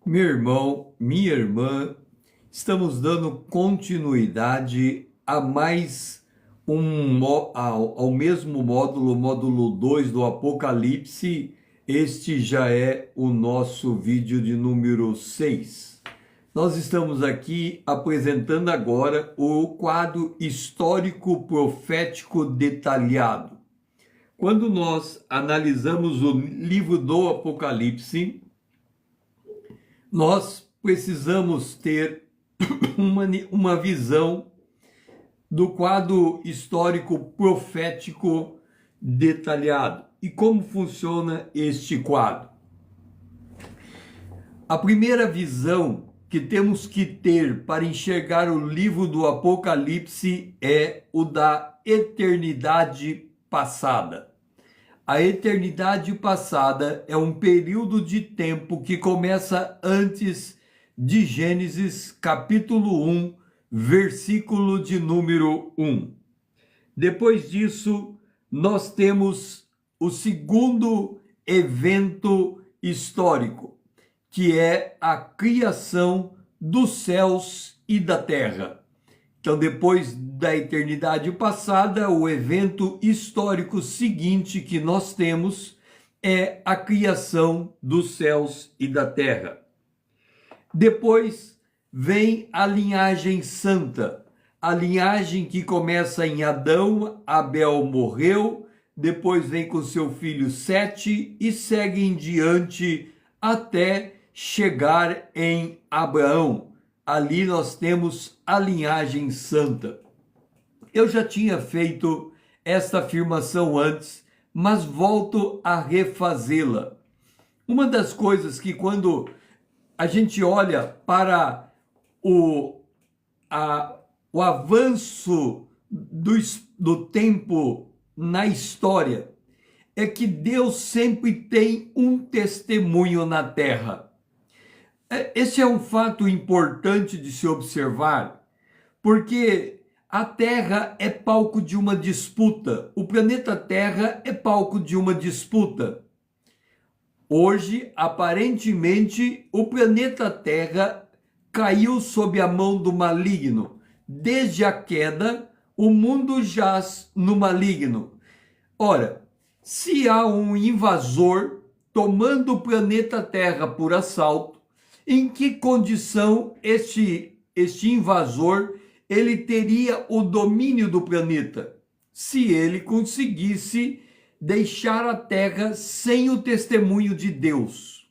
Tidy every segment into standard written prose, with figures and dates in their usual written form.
Meu irmão, minha irmã, estamos dando continuidade a mais ao mesmo módulo, módulo 2 do Apocalipse. Este já é o nosso vídeo de número 6. Nós estamos aqui apresentando agora o quadro histórico profético detalhado. Quando nós analisamos o livro do Apocalipse, nós precisamos ter uma visão do quadro histórico profético detalhado. E como funciona este quadro? A primeira visão que temos que ter para enxergar o livro do Apocalipse é o da eternidade passada. A eternidade passada é um período de tempo que começa antes de Gênesis capítulo 1, versículo de número 1. Depois disso, nós temos o segundo evento histórico, que é a criação dos céus e da terra. Então, depois da eternidade passada, o evento histórico seguinte que nós temos é a criação dos céus e da terra. Depois vem a linhagem santa, a linhagem que começa em Adão. Abel morreu, depois vem com seu filho Sete e segue em diante até chegar em Abraão. Ali nós temos a linhagem santa. Eu já tinha feito esta afirmação antes, mas volto a refazê-la. Uma das coisas que quando a gente olha para o avanço do tempo na história, é que Deus sempre tem um testemunho na terra. Esse é um fato importante de se observar, porque a Terra é palco de uma disputa, o planeta Terra é palco de uma disputa. Hoje, aparentemente, o planeta Terra caiu sob a mão do maligno. Desde a queda, o mundo jaz no maligno. Ora, se há um invasor tomando o planeta Terra por assalto, em que condição este invasor ele teria o domínio do planeta? Se ele conseguisse deixar a Terra sem o testemunho de Deus.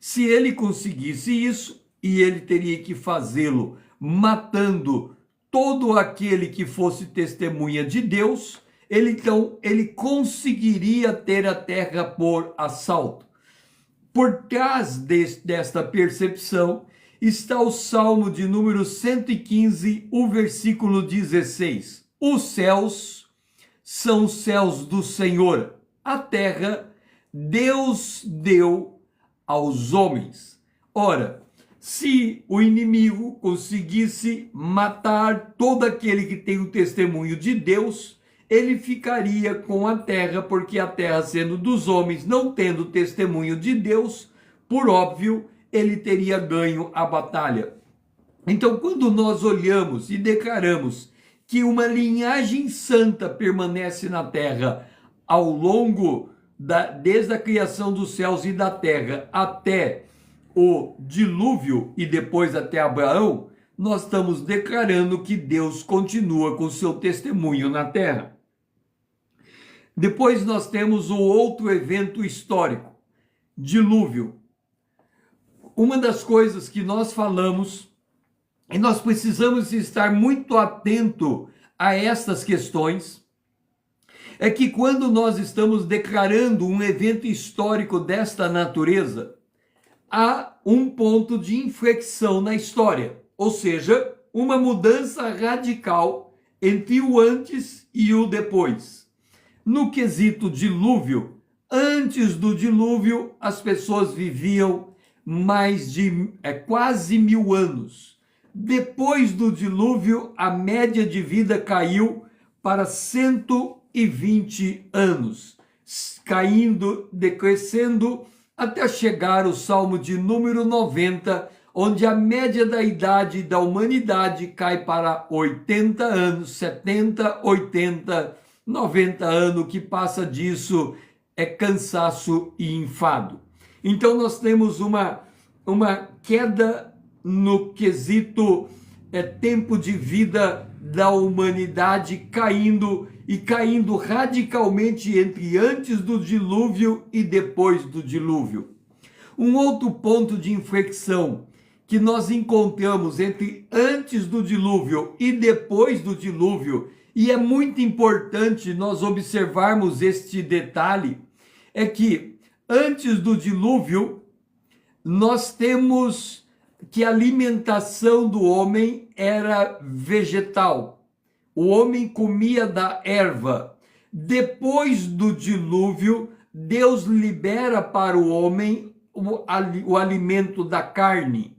Se ele conseguisse isso, e ele teria que fazê-lo matando todo aquele que fosse testemunha de Deus, ele conseguiria ter a Terra por assalto. Por trás desta percepção está o Salmo de número 115, o versículo 16. Os céus são os céus do Senhor, a terra Deus deu aos homens. Ora, se o inimigo conseguisse matar todo aquele que tem o testemunho de Deus, ele ficaria com a terra, porque a terra sendo dos homens, não tendo testemunho de Deus, por óbvio, ele teria ganho a batalha. Então, quando nós olhamos e declaramos que uma linhagem santa permanece na terra ao longo desde a criação dos céus e da terra até o dilúvio e depois até Abraão, nós estamos declarando que Deus continua com seu testemunho na terra. Depois nós temos o outro evento histórico, dilúvio. Uma das coisas que nós falamos, e nós precisamos estar muito atento a estas questões, é que quando nós estamos declarando um evento histórico desta natureza, há um ponto de inflexão na história, ou seja, uma mudança radical entre o antes e o depois. No quesito dilúvio, antes do dilúvio, as pessoas viviam mais de quase 1000 anos. Depois do dilúvio, a média de vida caiu para 120 anos, caindo, decrescendo até chegar ao Salmo de número 90, onde a média da idade da humanidade cai para 80 anos, 70, 80, 90 anos. O que passa disso é cansaço e enfado. Então nós temos uma queda no quesito tempo de vida da humanidade caindo radicalmente entre antes do dilúvio e depois do dilúvio. Um outro ponto de inflexão que nós encontramos entre antes do dilúvio e depois do dilúvio, e é muito importante nós observarmos este detalhe, é que antes do dilúvio nós temos que a alimentação do homem era vegetal. O homem comia da erva. Depois do dilúvio, Deus libera para o homem o alimento da carne.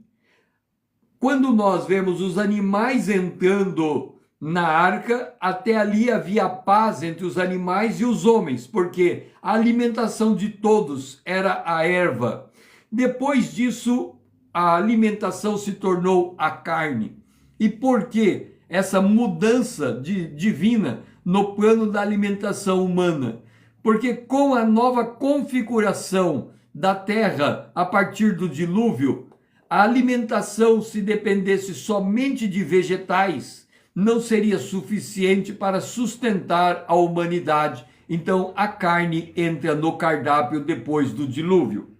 Quando nós vemos os animais entrando na arca, até ali havia paz entre os animais e os homens, porque a alimentação de todos era a erva. Depois disso, a alimentação se tornou a carne. E por que essa mudança divina no plano da alimentação humana? Porque com a nova configuração da terra a partir do dilúvio, a alimentação, se dependesse somente de vegetais, não seria suficiente para sustentar a humanidade. Então a carne entra no cardápio depois do dilúvio.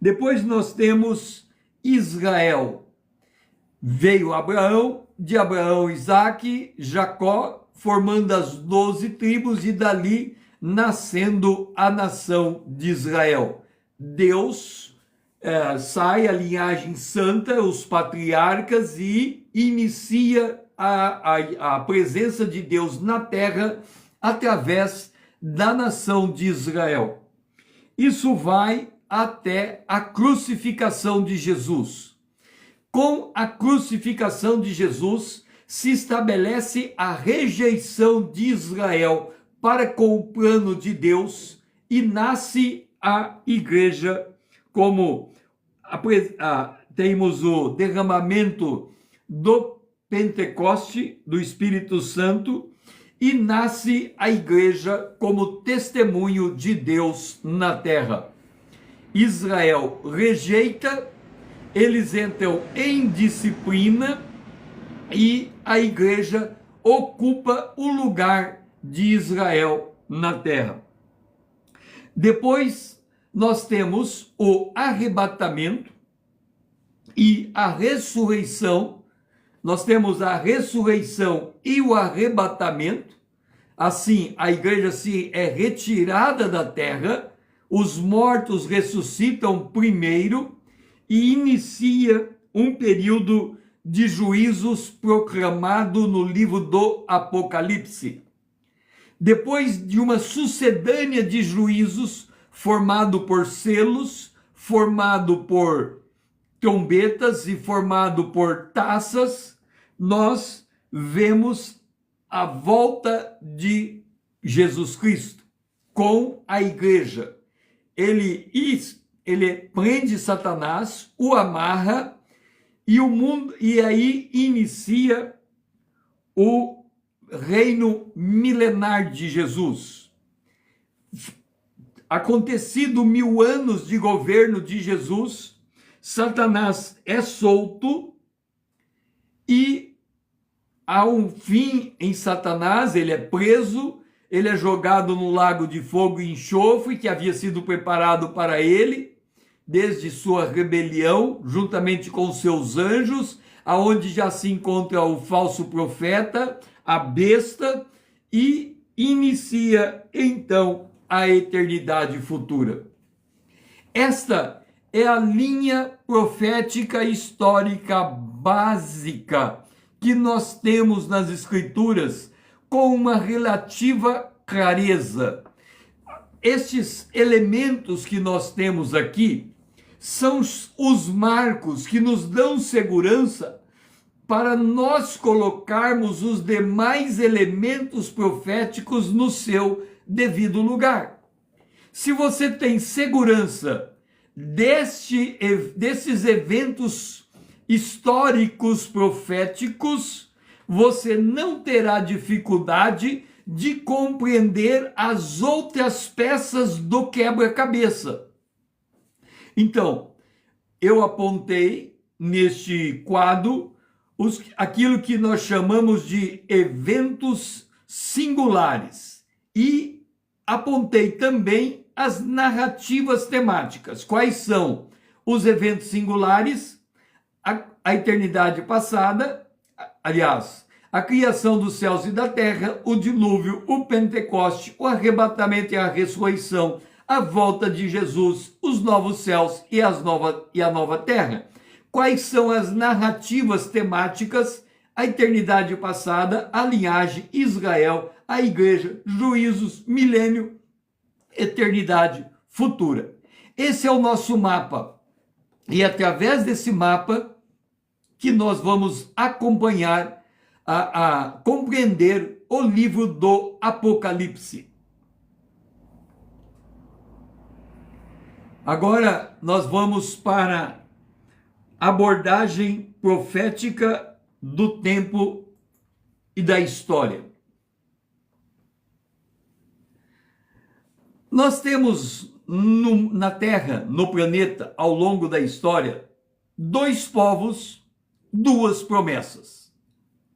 Depois nós temos Israel. Veio Abraão, de Abraão Isaque, Jacó, formando as 12 tribos e dali nascendo a nação de Israel. Deus sai a linhagem santa, os patriarcas, e inicia a presença de Deus na terra através da nação de Israel. Isso vai até a crucificação de Jesus. Com a crucificação de Jesus, se estabelece a rejeição de Israel para com o plano de Deus e nasce a igreja, como temos o derramamento do Pentecoste, do Espírito Santo, e nasce a igreja como testemunho de Deus na terra. Israel rejeita, eles entram em disciplina e a igreja ocupa o lugar de Israel na terra. Depois nós temos o arrebatamento e a ressurreição. Nós temos a ressurreição e o arrebatamento. Assim, a igreja é retirada da terra, os mortos ressuscitam primeiro e inicia um período de juízos proclamado no livro do Apocalipse. Depois de uma sucedânea de juízos, formado por selos, formado por trombetas e formado por taças, nós vemos a volta de Jesus Cristo com a igreja. Ele prende Satanás, o amarra, e o mundo, e aí inicia o reino milenar de Jesus. Acontecido 1000 anos de governo de Jesus, Satanás é solto e há um fim em Satanás. Ele é preso, ele é jogado no lago de fogo e enxofre que havia sido preparado para ele desde sua rebelião, juntamente com seus anjos, aonde já se encontra o falso profeta, a besta, e inicia então a eternidade futura. Esta é a linha profética histórica básica que nós temos nas Escrituras com uma relativa clareza. Estes elementos que nós temos aqui são os marcos que nos dão segurança para nós colocarmos os demais elementos proféticos no seu devido lugar. Se você tem segurança desses eventos históricos proféticos, você não terá dificuldade de compreender as outras peças do quebra-cabeça. Então, eu apontei neste quadro aquilo que nós chamamos de eventos singulares e apontei também as narrativas temáticas. Quais são os eventos singulares? A eternidade passada, aliás, a criação dos céus e da terra, o dilúvio, o Pentecoste, o arrebatamento e a ressurreição, a volta de Jesus, os novos céus e a nova terra. Quais são as narrativas temáticas? A eternidade passada, a linhagem, Israel, a igreja, juízos, milênio, eternidade futura. Esse é o nosso mapa. E é através desse mapa que nós vamos acompanhar a compreender o livro do Apocalipse. Agora nós vamos para a abordagem profética do tempo e da história. Nós temos na Terra, no planeta, ao longo da história, dois povos, duas promessas.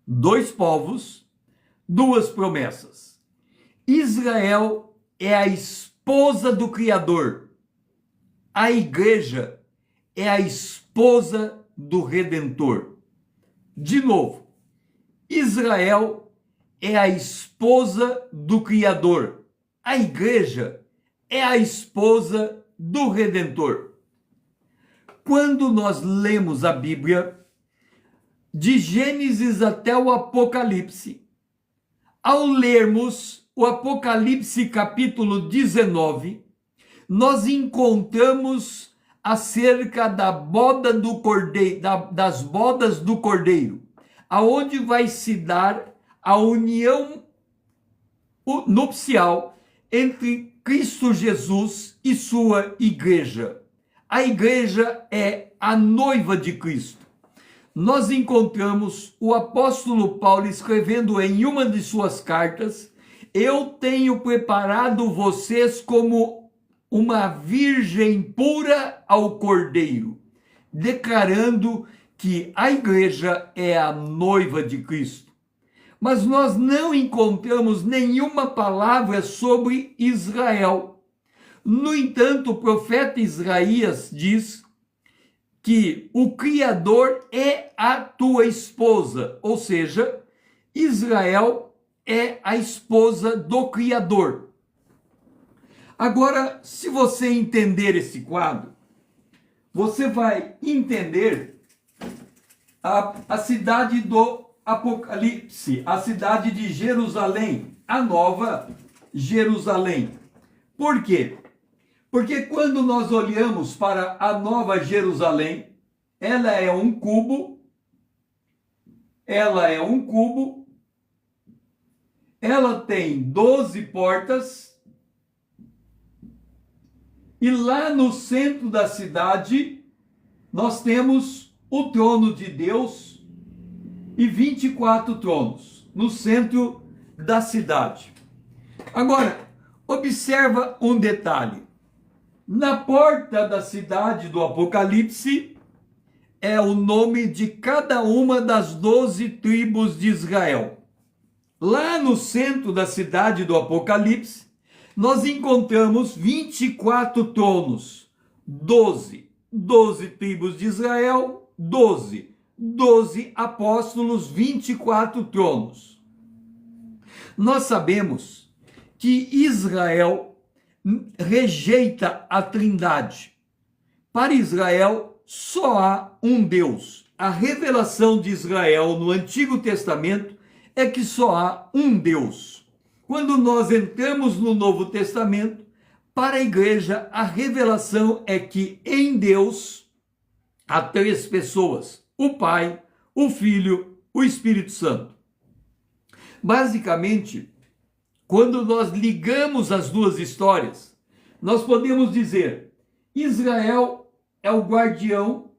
Dois povos, duas promessas. Israel é a esposa do Criador. A igreja é a esposa do Redentor. De novo, Israel é a esposa do Criador. A igreja é a esposa do Redentor. Quando nós lemos a Bíblia, de Gênesis até o Apocalipse, ao lermos o Apocalipse capítulo 19, nós encontramos acerca da boda do cordeiro, das bodas do cordeiro, aonde vai se dar a união nupcial entre Cristo Jesus e sua igreja. A igreja é a noiva de Cristo. Nós encontramos o apóstolo Paulo escrevendo em uma de suas cartas: eu tenho preparado vocês como uma virgem pura ao Cordeiro, declarando que a igreja é a noiva de Cristo. Mas nós não encontramos nenhuma palavra sobre Israel. No entanto, o profeta Isaías diz que o Criador é a tua esposa, ou seja, Israel é a esposa do Criador. Agora, se você entender esse quadro, você vai entender a cidade do Apocalipse, a cidade de Jerusalém, a nova Jerusalém. Por quê? Porque quando nós olhamos para a nova Jerusalém, ela é um cubo, ela tem 12 portas, e lá no centro da cidade, nós temos o trono de Deus e 24 tronos no centro da cidade. Agora, observa um detalhe. Na porta da cidade do Apocalipse é o nome de cada uma das 12 tribos de Israel. Lá no centro da cidade do Apocalipse, nós encontramos 24 tronos, 12 tribos de Israel, 12 apóstolos, 24 tronos. Nós sabemos que Israel rejeita a Trindade. Para Israel, só há um Deus. A revelação de Israel no Antigo Testamento é que só há um Deus. Quando nós entramos no Novo Testamento, para a igreja, a revelação é que em Deus há três pessoas: o Pai, o Filho, o Espírito Santo. Basicamente, quando nós ligamos as duas histórias, nós podemos dizer: Israel é o guardião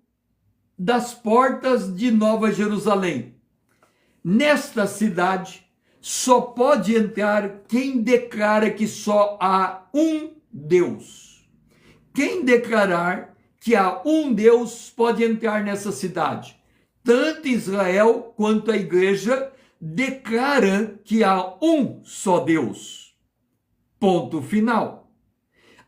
das portas de Nova Jerusalém. Nesta cidade só pode entrar quem declara que só há um Deus. Quem declarar que há um Deus pode entrar nessa cidade. Tanto Israel quanto a igreja declaram que há um só Deus. Ponto final.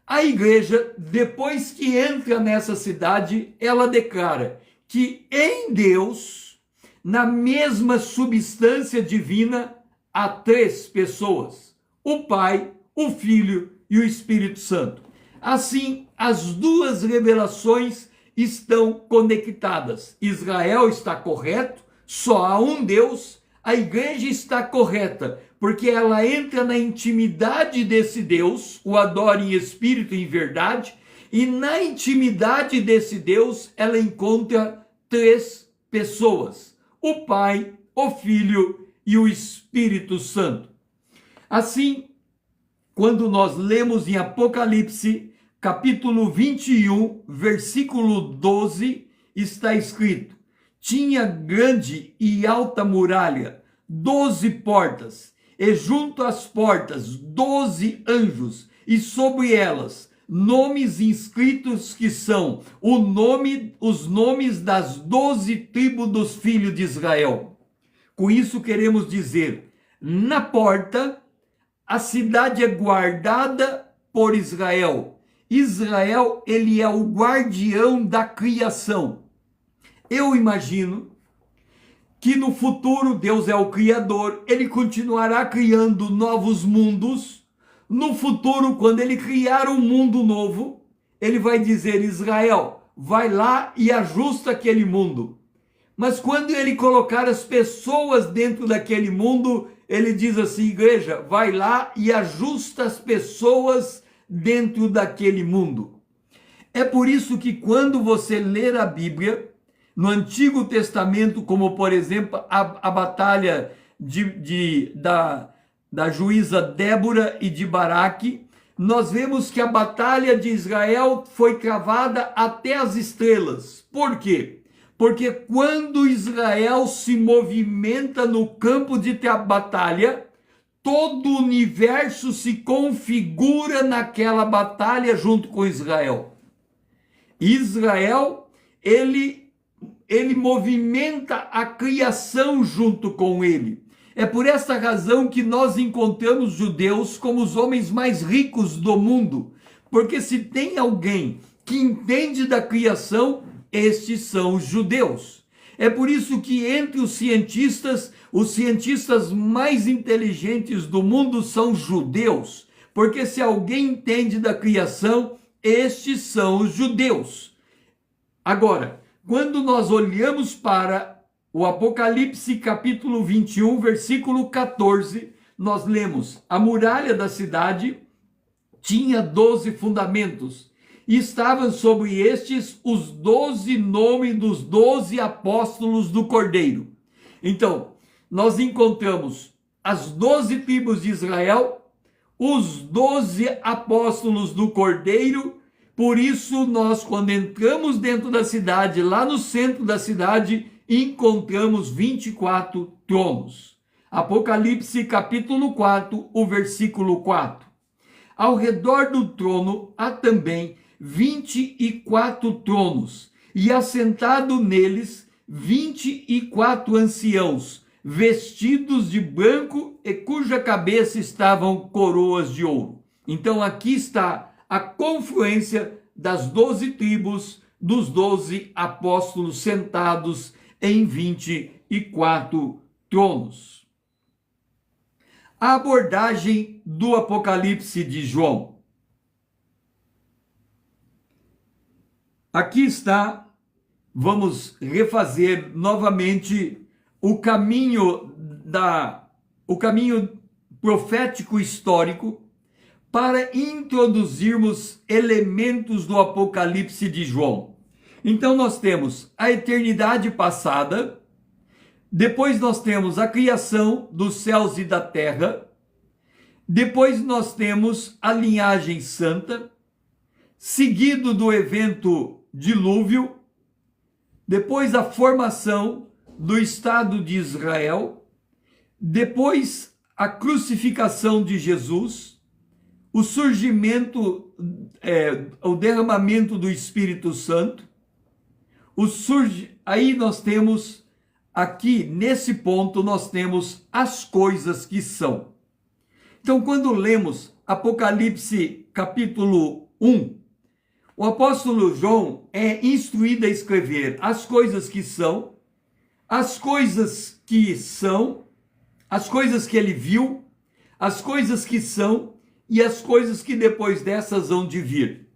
A igreja, depois que entra nessa cidade, ela declara que em Deus, na mesma substância divina, há três pessoas: o Pai, o Filho e o Espírito Santo. Assim, as duas revelações estão conectadas. Israel está correto, só há um Deus. A igreja está correta, porque ela entra na intimidade desse Deus, o adora em espírito e em verdade, e na intimidade desse Deus ela encontra três pessoas: o Pai, o Filho e o Espírito Santo. Assim, quando nós lemos em Apocalipse, capítulo 21, versículo 12, está escrito: tinha grande e alta muralha, 12 portas, e junto às portas 12 anjos, e sobre elas nomes inscritos que são os nomes das 12 tribos dos filhos de Israel. Com isso queremos dizer, na porta, a cidade é guardada por Israel. Israel, ele é o guardião da criação. Eu imagino que no futuro Deus é o Criador, ele continuará criando novos mundos. No futuro, quando ele criar um mundo novo, ele vai dizer: Israel, vai lá e ajusta aquele mundo. Mas quando ele colocar as pessoas dentro daquele mundo, ele diz assim: igreja, vai lá e ajusta as pessoas dentro daquele mundo. É por isso que quando você ler a Bíblia, no Antigo Testamento, como por exemplo a batalha da juíza Débora e de Baraque, nós vemos que a batalha de Israel foi cravada até as estrelas. Por quê? Porque quando Israel se movimenta no campo de batalha, todo o universo se configura naquela batalha junto com Israel. Israel, ele movimenta a criação junto com ele. É por essa razão que nós encontramos judeus como os homens mais ricos do mundo. Porque se tem alguém que entende da criação, estes são os judeus. É por isso que entre os cientistas mais inteligentes do mundo são judeus. Porque se alguém entende da criação, estes são os judeus. Agora, quando nós olhamos para o Apocalipse capítulo 21, versículo 14, nós lemos: a muralha da cidade tinha 12 fundamentos, e estavam sobre estes os 12 nomes dos 12 apóstolos do Cordeiro. Então, nós encontramos as 12 tribos de Israel, os 12 apóstolos do Cordeiro. Por isso, nós, quando entramos dentro da cidade, lá no centro da cidade, encontramos 24 tronos. Apocalipse capítulo 4, o versículo 4. Ao redor do trono há também 24 tronos, e assentado neles 24 anciãos, vestidos de branco e cuja cabeça estavam coroas de ouro. Então aqui está a confluência das 12 tribos, dos 12 apóstolos sentados em 24 tronos. A abordagem do Apocalipse de João. Aqui está, vamos refazer novamente o caminho profético histórico para introduzirmos elementos do Apocalipse de João. Então nós temos a eternidade passada, depois nós temos a criação dos céus e da terra, depois nós temos a linhagem santa, seguido do evento dilúvio, depois a formação do Estado de Israel, depois a crucificação de Jesus, o surgimento, o derramamento do Espírito Santo, aí nós temos, aqui nesse ponto, nós temos as coisas que são. Então, quando lemos Apocalipse capítulo 1, o apóstolo João é instruído a escrever as coisas que são, as coisas que são, as coisas que ele viu, as coisas que são e as coisas que depois dessas hão de vir.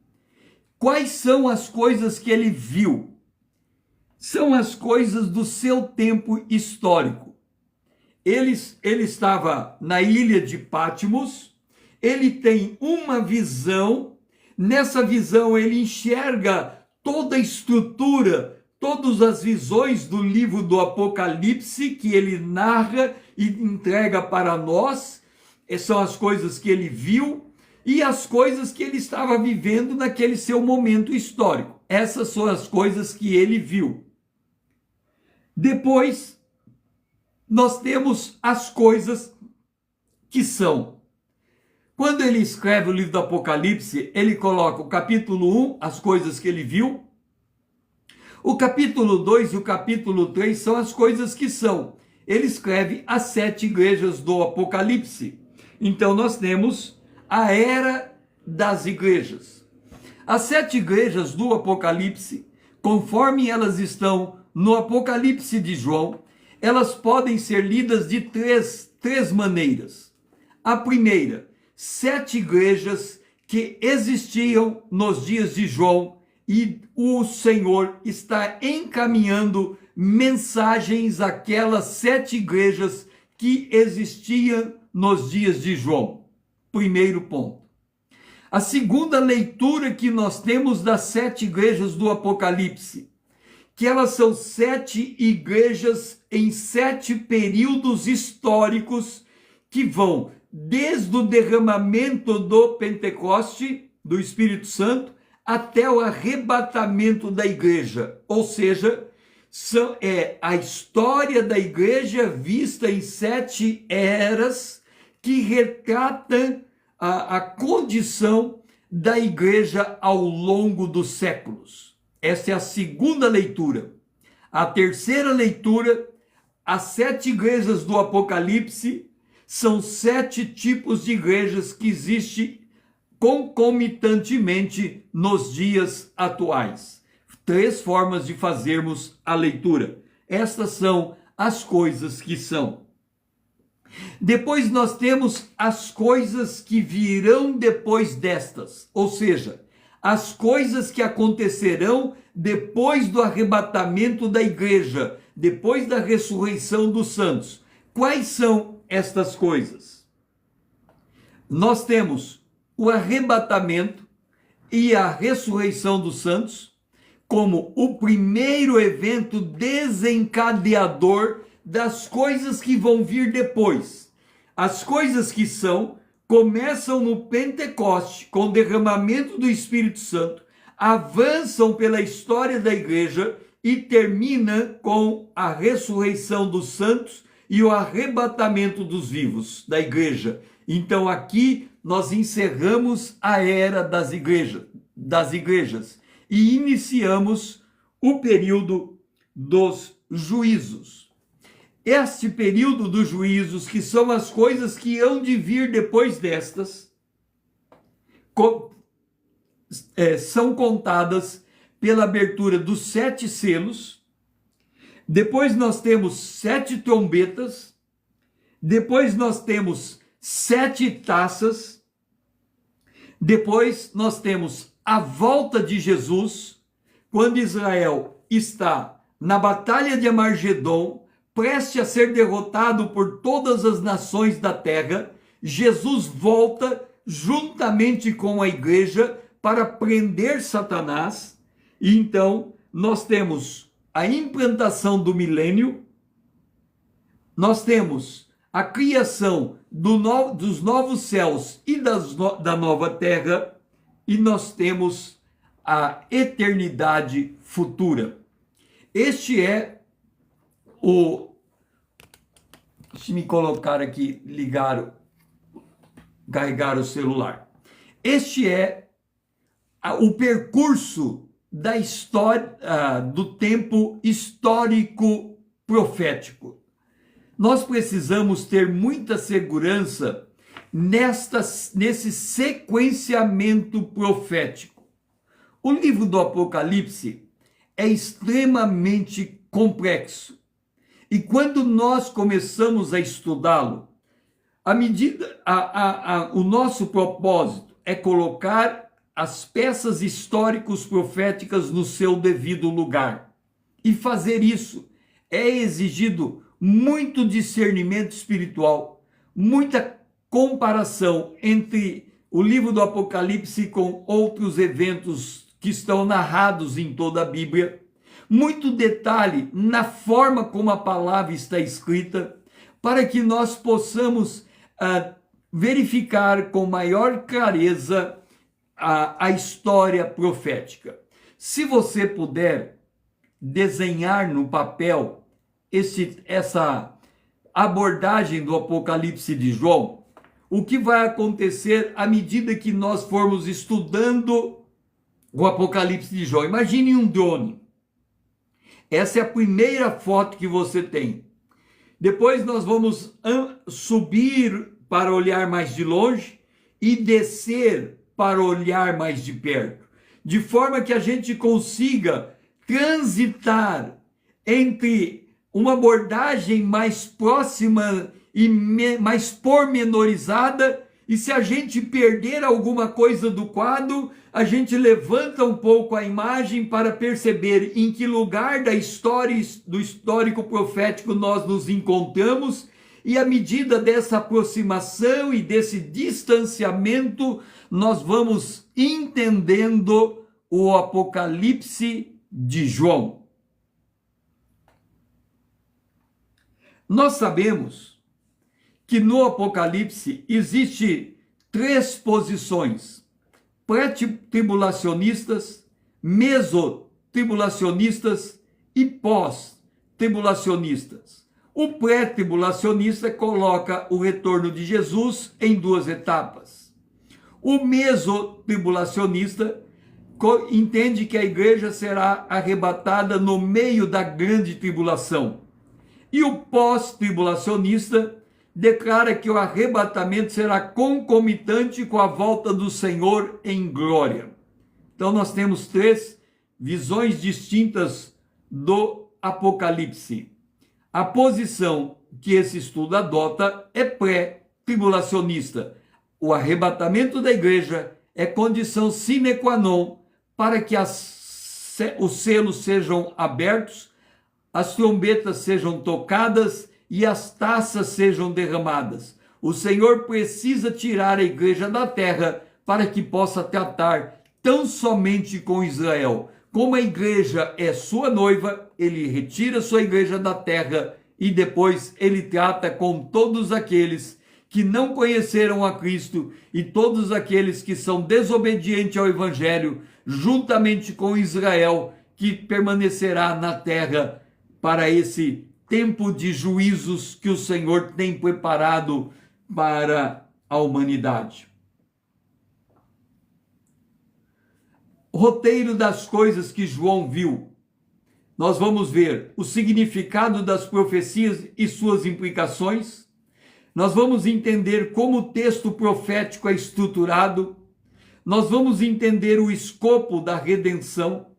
Quais são as coisas que ele viu? São as coisas do seu tempo histórico. Ele estava na ilha de Patmos, ele tem uma visão. Nessa visão ele enxerga toda a estrutura, todas as visões do livro do Apocalipse que ele narra e entrega para nós. São as coisas que ele viu e as coisas que ele estava vivendo naquele seu momento histórico. Essas são as coisas que ele viu. Depois, nós temos as coisas que são. Quando ele escreve o livro do Apocalipse, ele coloca o capítulo 1, as coisas que ele viu. O capítulo 2 e o capítulo 3 são as coisas que são. Ele escreve as 7 igrejas do Apocalipse. Então nós temos a era das igrejas. As 7 igrejas do Apocalipse, conforme elas estão no Apocalipse de João, elas podem ser lidas de três maneiras. A primeira, 7 igrejas que existiam nos dias de João e o Senhor está encaminhando mensagens àquelas 7 igrejas que existiam nos dias de João. Primeiro ponto. A segunda leitura que nós temos das 7 igrejas do Apocalipse, que elas são 7 igrejas em 7 períodos históricos que vão desde o derramamento do Pentecoste, do Espírito Santo, até o arrebatamento da igreja. Ou seja, é a história da igreja vista em 7 eras que retratam a condição da igreja ao longo dos séculos. Essa é a segunda leitura. A terceira leitura, as 7 igrejas do Apocalipse, são 7 tipos de igrejas que existem concomitantemente nos dias atuais. 3 formas de fazermos a leitura. Estas são as coisas que são. Depois nós temos as coisas que virão depois destas, ou seja, as coisas que acontecerão depois do arrebatamento da igreja, depois da ressurreição dos santos. Quais são estas coisas? Nós temos o arrebatamento e a ressurreição dos santos como o primeiro evento desencadeador das coisas que vão vir depois. As coisas que são começam no Pentecoste, com o derramamento do Espírito Santo, avançam pela história da igreja e termina com a ressurreição dos santos e o arrebatamento dos vivos da igreja. Então aqui nós encerramos a era das igrejas e iniciamos o período dos juízos. Este período dos juízos, que são as coisas que hão de vir depois destas, são contadas pela abertura dos 7 selos. Depois nós temos 7 trombetas. Depois nós temos 7 taças. Depois nós temos a volta de Jesus, quando Israel está na batalha de Amargedon, prestes a ser derrotado por todas as nações da terra. Jesus volta juntamente com a igreja para prender Satanás. E então nós temos a implantação do milênio, nós temos a criação dos novos céus e da nova terra, e nós temos a eternidade futura. Este é o... Deixa eu me colocar aqui, carregar o celular. Este é o percurso da história, do tempo histórico profético. Nós precisamos ter muita segurança nesse sequenciamento profético. O livro do Apocalipse é extremamente complexo. E quando nós começamos a estudá-lo, o nosso propósito é colocar as peças históricos proféticas no seu devido lugar. E fazer isso é exigido muito discernimento espiritual, muita comparação entre o livro do Apocalipse com outros eventos que estão narrados em toda a Bíblia, muito detalhe na forma como a palavra está escrita, para que nós possamos verificar com maior clareza a história profética. Se você puder desenhar no papel essa abordagem do Apocalipse de João, o que vai acontecer à medida que nós formos estudando o Apocalipse de João? Imagine um drone. Essa é a primeira foto que você tem. Depois nós vamos subir para olhar mais de longe e descer para olhar mais de perto, de forma que a gente consiga transitar entre uma abordagem mais próxima e mais pormenorizada, e se a gente perder alguma coisa do quadro, a gente levanta um pouco a imagem para perceber em que lugar da história, do histórico profético nós nos encontramos, e à medida dessa aproximação e desse distanciamento, nós vamos entendendo o Apocalipse de João. Nós sabemos que no Apocalipse existe 3 posições: pré-tribulacionistas, mesotribulacionistas e pós-tribulacionistas. O pré-tribulacionista coloca o retorno de Jesus em 2 etapas. O mesotribulacionista entende que a igreja será arrebatada no meio da grande tribulação. E o pós-tribulacionista declara que o arrebatamento será concomitante com a volta do Senhor em glória. Então nós temos 3 visões distintas do Apocalipse. A posição que esse estudo adota é pré-tribulacionista. O arrebatamento da igreja é condição sine qua non para que os selos sejam abertos, as trombetas sejam tocadas e as taças sejam derramadas. O Senhor precisa tirar a igreja da terra para que possa tratar tão somente com Israel. Como a igreja é sua noiva, ele retira sua igreja da terra e depois ele trata com todos aqueles que não conheceram a Cristo e todos aqueles que são desobedientes ao Evangelho, juntamente com Israel, que permanecerá na terra para esse tempo de juízos que o Senhor tem preparado para a humanidade. O roteiro das coisas que João viu. Nós vamos ver o significado das profecias e suas implicações. Nós vamos entender como o texto profético é estruturado. Nós vamos entender o escopo da redenção.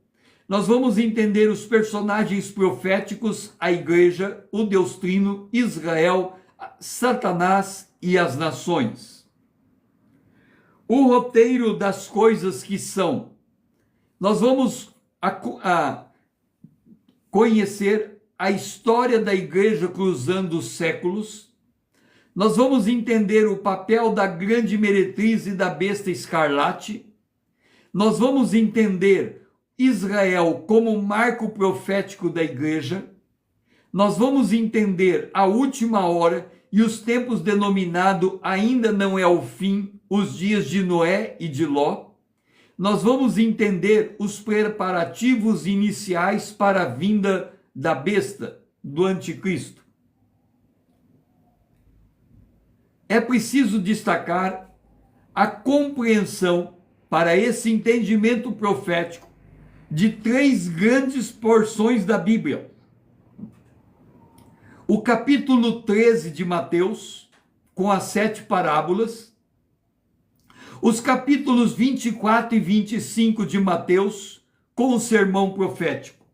Nós vamos entender os personagens proféticos, a igreja, o Deus Trino, Israel, Satanás e as nações. O roteiro das coisas que são. Nós vamos conhecer a história da igreja cruzando os séculos. Nós vamos entender o papel da grande meretriz e da besta escarlate. Nós vamos entender Israel como marco profético da igreja. Nós vamos entender a última hora e os tempos denominado ainda não é o fim, os dias de Noé e de Ló. nós vamos entender os preparativos iniciais para a vinda da besta, do anticristo. É preciso destacar a compreensão para esse entendimento profético de 3 grandes porções da Bíblia. O capítulo 13 de Mateus, com as 7 parábolas, os capítulos 24 e 25 de Mateus, com o sermão profético.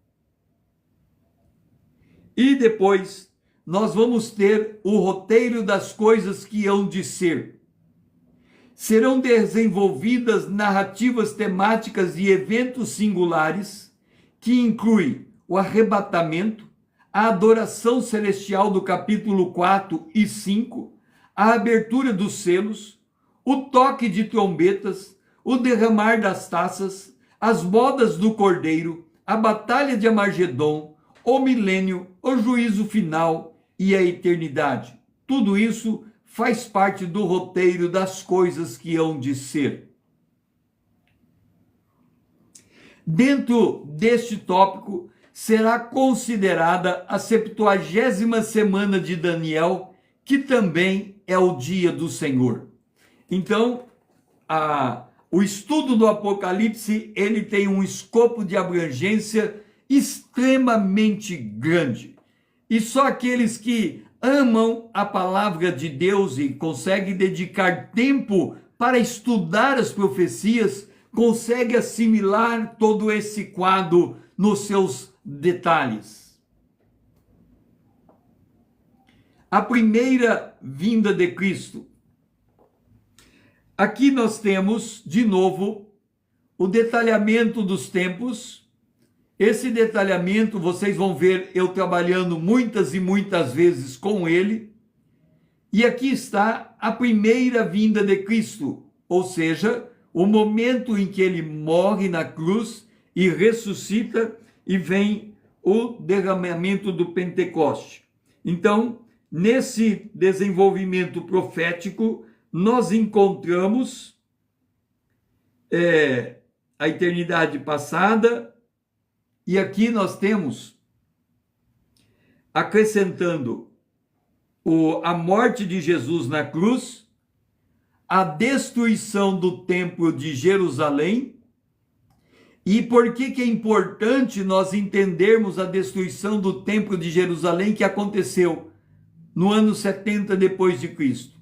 E depois nós vamos ter o roteiro das coisas que hão de ser. Serão desenvolvidas narrativas temáticas e eventos singulares que incluem o arrebatamento, a adoração celestial do capítulo 4 e 5, a abertura dos selos, o toque de trombetas, o derramar das taças, as bodas do cordeiro, a batalha de Armagedon, o milênio, o juízo final e a eternidade. Tudo isso faz parte do roteiro das coisas que hão de ser. Dentro deste tópico será considerada a 70ª semana de Daniel, que também é o dia do Senhor. Então, o estudo do Apocalipse, ele tem um escopo de abrangência extremamente grande. E só aqueles que amam a palavra de Deus e conseguem dedicar tempo para estudar as profecias, conseguem assimilar todo esse quadro nos seus detalhes. A primeira vinda de Cristo. Aqui nós temos, de novo, o detalhamento dos tempos. Esse detalhamento vocês vão ver eu trabalhando muitas e muitas vezes com ele. E aqui está a primeira vinda de Cristo, ou seja, o momento em que ele morre na cruz e ressuscita e vem o derramamento do Pentecoste. Então, nesse desenvolvimento profético, nós encontramos a eternidade passada, e aqui nós temos, acrescentando a morte de Jesus na cruz, a destruição do templo de Jerusalém. E por que é importante nós entendermos a destruição do templo de Jerusalém que aconteceu no ano 70 depois de Cristo?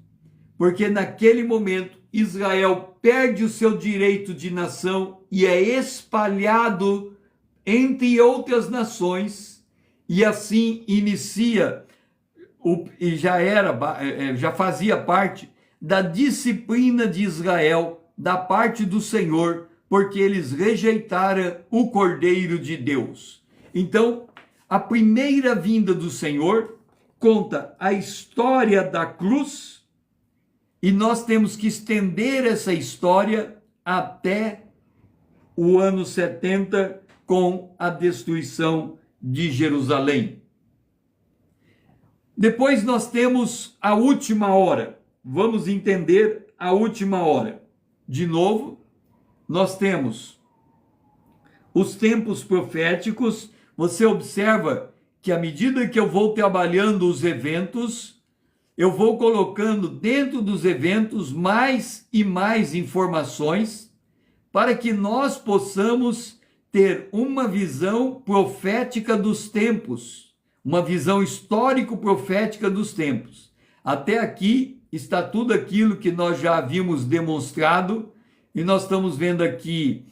Porque naquele momento Israel perde o seu direito de nação e é espalhado entre outras nações, e assim inicia e já fazia parte da disciplina de Israel da parte do Senhor, porque eles rejeitaram o Cordeiro de Deus. Então, a primeira vinda do Senhor conta a história da cruz, e nós temos que estender essa história até o ano 70, com a destruição de Jerusalém. Depois nós temos a última hora. Vamos entender a última hora. De novo, nós temos os tempos proféticos. Você observa que à medida que eu vou trabalhando os eventos, eu vou colocando dentro dos eventos mais e mais informações para que nós possamos ter uma visão profética dos tempos, uma visão histórico-profética dos tempos. Até aqui está tudo aquilo que nós já havíamos demonstrado, e nós estamos vendo aqui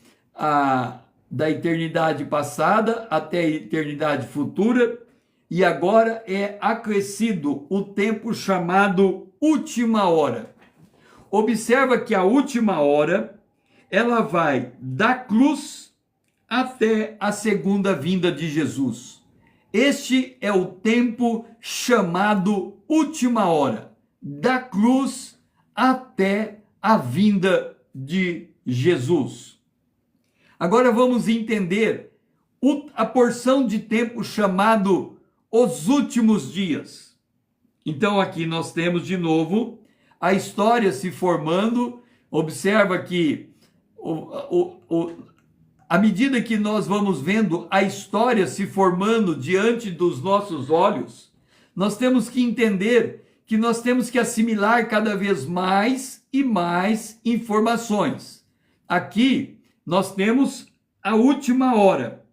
da eternidade passada até a eternidade futura, e agora é acrescido o tempo chamado última hora. Observa que a última hora, ela vai da cruz até a segunda vinda de Jesus. Este é o tempo chamado última hora, da cruz até a vinda de Jesus. Agora vamos entender a porção de tempo chamado os últimos dias. Então aqui nós temos de novo a história se formando. Observa que à medida que nós vamos vendo a história se formando diante dos nossos olhos, nós temos que entender que nós temos que assimilar cada vez mais e mais informações. Aqui nós temos a última hora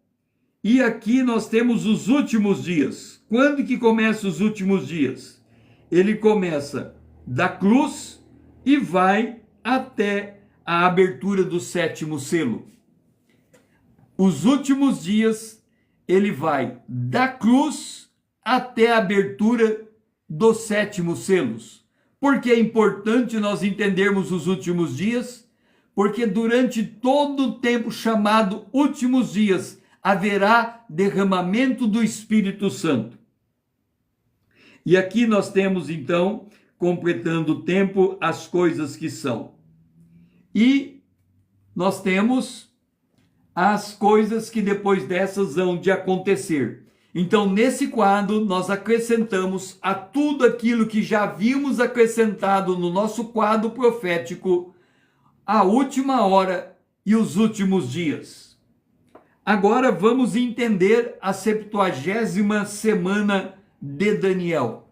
e aqui nós temos os últimos dias. Quando que começa os últimos dias? Ele começa da cruz e vai até a abertura do sétimo selo. Os últimos dias, ele vai da cruz até a abertura dos sétimos selos. Por que é importante nós entendermos os últimos dias? Porque durante todo o tempo chamado últimos dias, haverá derramamento do Espírito Santo. E aqui nós temos, então, completando o tempo, as coisas que são. E nós temos as coisas que depois dessas hão de acontecer. Então, nesse quadro, nós acrescentamos a tudo aquilo que já havíamos acrescentado no nosso quadro profético, a última hora e os últimos dias. Agora vamos entender a 70ª semana de Daniel.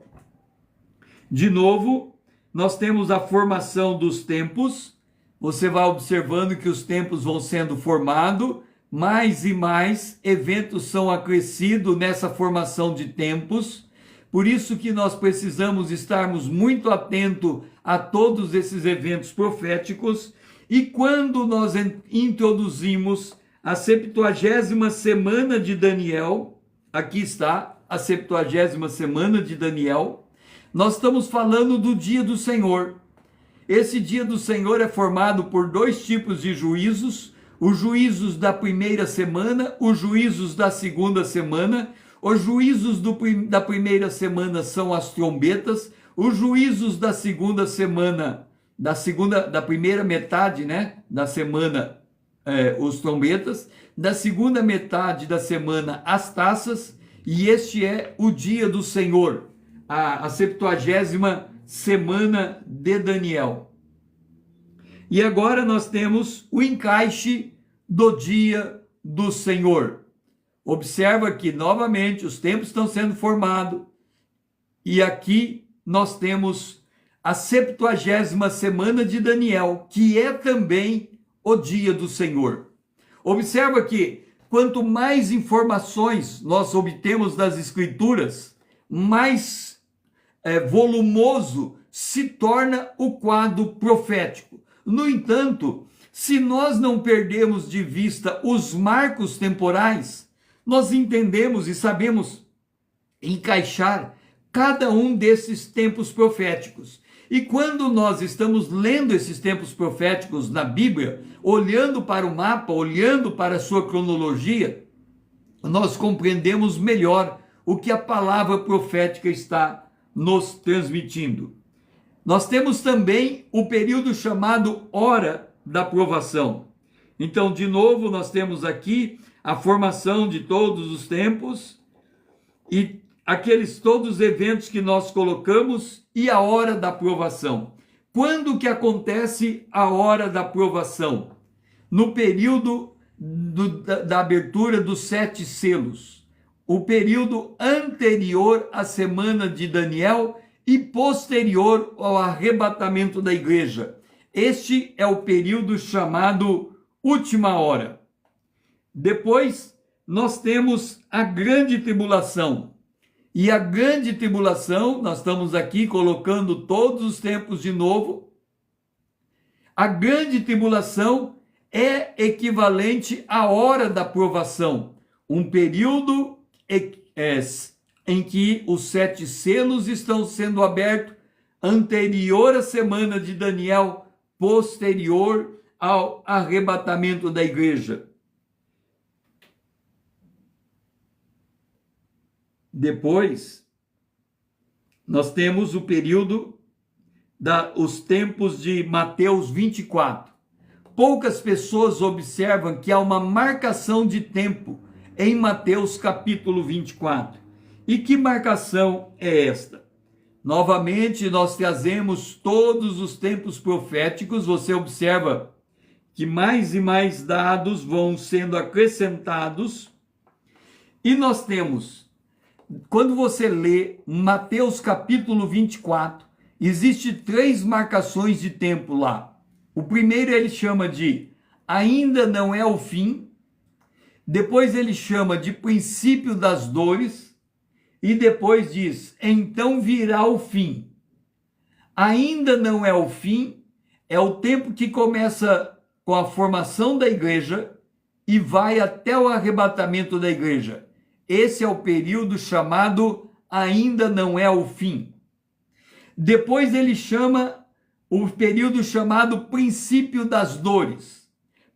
De novo, nós temos a formação dos tempos. Você vai observando que os tempos vão sendo formados, mais e mais eventos são acrescidos nessa formação de tempos. Por isso que nós precisamos estarmos muito atentos a todos esses eventos proféticos. E quando nós introduzimos a 70ª semana de Daniel, aqui está a 70ª semana de Daniel, nós estamos falando do dia do Senhor. Esse dia do Senhor é formado por dois tipos de juízos: os juízos da primeira semana, os juízos da segunda semana. Os juízos da primeira semana são as trombetas, os juízos da segunda semana, da primeira metade, né, da semana, os trombetas, da segunda metade da semana, as taças, e este é o dia do Senhor, a 70ª semana de Daniel. E agora nós temos o encaixe do dia do Senhor. Observa que novamente os tempos estão sendo formados e aqui nós temos a 70ª semana de Daniel, que é também o dia do Senhor. Observa que quanto mais informações nós obtemos das Escrituras, mais volumoso se torna o quadro profético. No entanto, se nós não perdermos de vista os marcos temporais, nós entendemos e sabemos encaixar cada um desses tempos proféticos. E quando nós estamos lendo esses tempos proféticos na Bíblia, olhando para o mapa, olhando para a sua cronologia, nós compreendemos melhor o que a palavra profética está nos transmitindo. Nós temos também o período chamado hora da provação. Então, de novo, nós temos aqui a formação de todos os tempos e aqueles todos os eventos que nós colocamos e a hora da provação. Quando que acontece a hora da provação? No período da abertura dos 7 selos, o período anterior à semana de Daniel e posterior ao arrebatamento da igreja. Este é o período chamado última hora. Depois nós temos a grande tribulação. E a grande tribulação, nós estamos aqui colocando todos os tempos de novo. A grande tribulação é equivalente à hora da provação, um período em que os 7 selos estão sendo abertos, anterior à semana de Daniel, posterior ao arrebatamento da igreja. Depois, nós temos o período os tempos de Mateus 24. Poucas pessoas observam que há uma marcação de tempo em Mateus capítulo 24. E que marcação é esta? Novamente, nós trazemos todos os tempos proféticos. Você observa que mais e mais dados vão sendo acrescentados. E nós temos, quando você lê Mateus capítulo 24, existe 3 marcações de tempo lá. O primeiro ele chama de ainda não é o fim, depois ele chama de princípio das dores, e depois diz, então virá o fim. Ainda não é o fim, é o tempo que começa com a formação da igreja e vai até o arrebatamento da igreja. Esse é o período chamado ainda não é o fim. Depois ele chama o período chamado princípio das dores.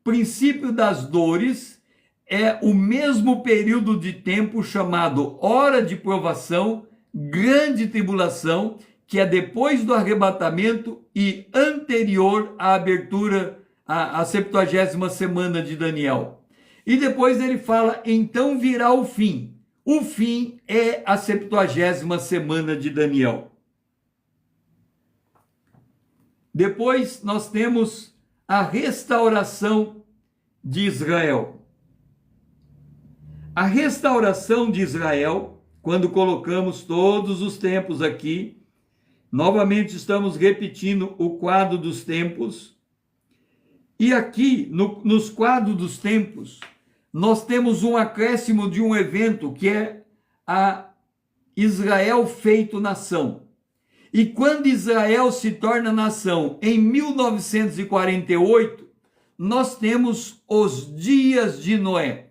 Princípio das dores é o mesmo período de tempo chamado hora de provação, grande tribulação, que é depois do arrebatamento e anterior à abertura, à 70ª semana de Daniel. E depois ele fala, então virá o fim. O fim é a 70ª semana de Daniel. Depois nós temos a restauração de Israel. A restauração de Israel, quando colocamos todos os tempos aqui, novamente estamos repetindo o quadro dos tempos. E aqui, nos quadros dos tempos, nós temos um acréscimo de um evento que é a Israel feito nação. E quando Israel se torna nação em 1948, nós temos os dias de Noé.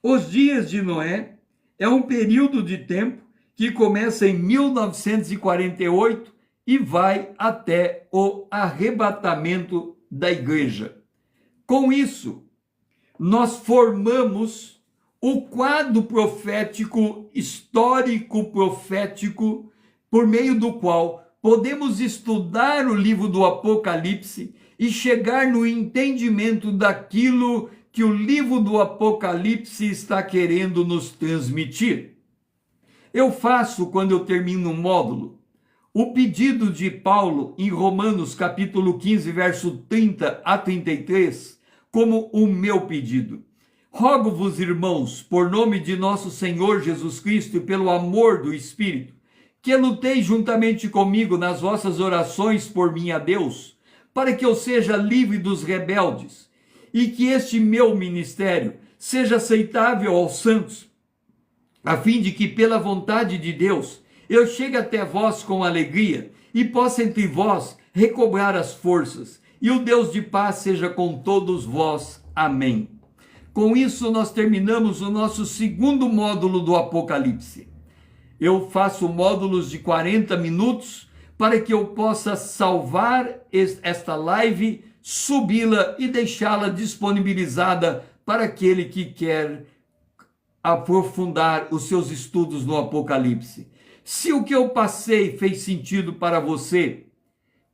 Os dias de Noé é um período de tempo que começa em 1948 e vai até o arrebatamento da igreja. Com isso, nós formamos o quadro profético, histórico profético, por meio do qual podemos estudar o livro do Apocalipse e chegar no entendimento daquilo que o livro do Apocalipse está querendo nos transmitir. Eu faço, quando eu termino um módulo, o pedido de Paulo em Romanos capítulo 15, verso 30 a 33, como o meu pedido. Rogo-vos, irmãos, por nome de nosso Senhor Jesus Cristo e pelo amor do Espírito, que luteis juntamente comigo nas vossas orações por mim a Deus, para que eu seja livre dos rebeldes, e que este meu ministério seja aceitável aos santos, a fim de que, pela vontade de Deus, eu chegue até vós com alegria e possa entre vós recobrar as forças, e o Deus de paz seja com todos vós. Amém. Com isso, nós terminamos o nosso segundo módulo do Apocalipse. Eu faço módulos de 40 minutos para que eu possa salvar esta live, subi-la e deixá-la disponibilizada para aquele que quer aprofundar os seus estudos no Apocalipse. Se o que eu passei fez sentido para você,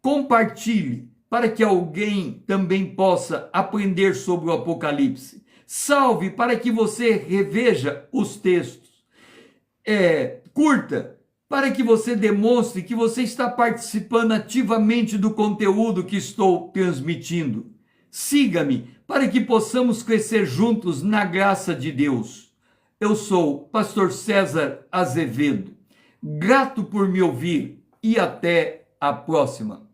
compartilhe para que alguém também possa aprender sobre o Apocalipse. Salve para que você reveja os textos. Curta para que você demonstre que você está participando ativamente do conteúdo que estou transmitindo. Siga-me para que possamos crescer juntos na graça de Deus. Eu sou Pastor César Azevedo. Grato por me ouvir e até a próxima.